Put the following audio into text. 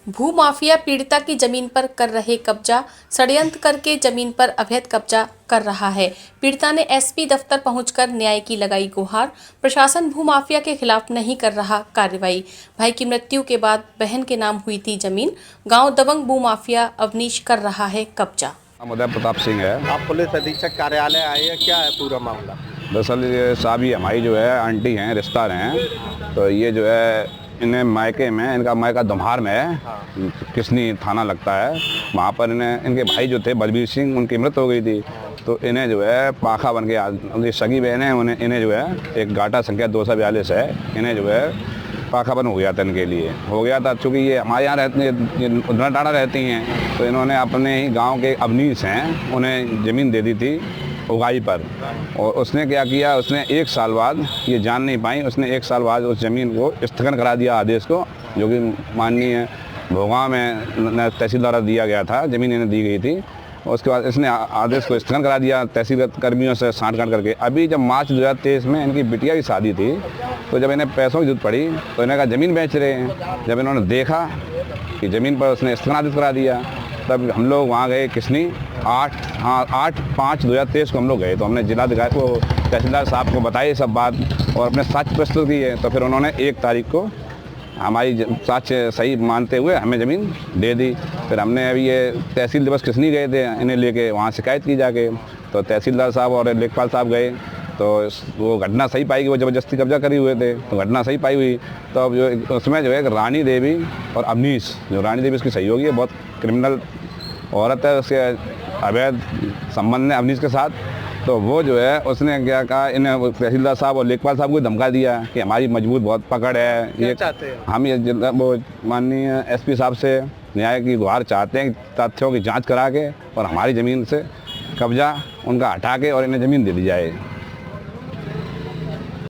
भूमाफिया पीड़िता की जमीन पर कर रहे कब्जा, षड्यंत्र करके जमीन पर अवैध कब्जा कर रहा है। पीड़िता ने एसपी दफ्तर पहुंचकर न्याय की लगाई गुहार। प्रशासन भूमाफिया के खिलाफ नहीं कर रहा कार्रवाई। भाई की मृत्यु के बाद बहन के नाम हुई थी जमीन। गांव दबंग भूमाफिया अवनीश कर रहा है कब्जा। उदय प्रताप सिंह है। आप पुलिस अधीक्षक कार्यालय आए हैं, क्या है पूरा मामला? दरअसल ये साहब ही हमारी जो है आंटी हैं, रिश्तेदार हैं। तो ये जो है इन्हें मायके में, इनका मायका दुम्हार में है, किसनी थाना लगता है। वहाँ पर इन्हें इनके भाई जो थे बलबीर सिंह, उनकी मृत्यु हो गई थी। तो इन्हें जो है पाखा बन के सगी बहन है, इन्हें जो है एक गाटा संख्या 242 है, इन्हें जो है पाखा बन हो गया था, इनके लिए हो गया था। चूँकि ये हमारे यहाँ रहती हैं, उधर टाड़ा रहती हैं, तो इन्होंने अपने ही गाँव के अवनीश हैं, उन्हें ज़मीन दे दी थी उगाई पर। और उसने क्या किया, उसने 1 साल बाद, ये जान नहीं पाई, उसने 1 साल बाद उस ज़मीन को स्थगन करा दिया आदेश को, जो कि माननीय भोगांव में तहसील द्वारा दिया गया था, ज़मीन इन्हें दी गई थी। उसके बाद इसने आदेश को स्थगन करा दिया तहसील कर्मियों से सांठ-गांठ करके। अभी जब मार्च 2023 में इनकी बिटिया की शादी थी, तो जब इन्हें पैसों की जरूरत पड़ी तो इन्हें कहा ज़मीन बेच रहे हैं। जब इन्होंने देखा कि ज़मीन पर उसने स्थगन आदेश करा दिया, तब हम लोग वहाँ गए किसनी 8/5/2023 को हम लोग गए। तो हमने जिलाधिकारी को, तहसीलदार साहब को बताई सब बात और अपने साक्ष्य प्रस्तुत किए। तो फिर उन्होंने 1 तारीख को हमारी साक्ष्य सही मानते हुए हमें ज़मीन दे दी। फिर हमने अभी ये तहसील दिवस किसनी गए थे, इन्हें लेके वहाँ शिकायत की जाके। तो तहसीलदार साहब और लेखपाल साहब गए, तो वो घटना सही पाई कि वो ज़बरदस्ती कब्जा करे हुए थे। तो घटना सही पाई हुई, तो अब जो उसमें जो है रानी देवी और अवनीश, जो रानी देवी उसकी सहयोगी है, बहुत क्रिमिनल औरत है, उसके अवैध संबंध है अवनीश के साथ। तो वो जो है उसने क्या कहा, इन्हें तहसीलदार साहब और लेखपाल साहब को धमका दिया कि हमारी मजबूत बहुत पकड़ है। ये चाहते हैं हम ये वो माननीय एसपी साहब से न्याय की गुहार चाहते हैं, तथ्यों की जांच करा के और हमारी ज़मीन से कब्जा उनका हटा के और इन्हें ज़मीन दे दी जाए।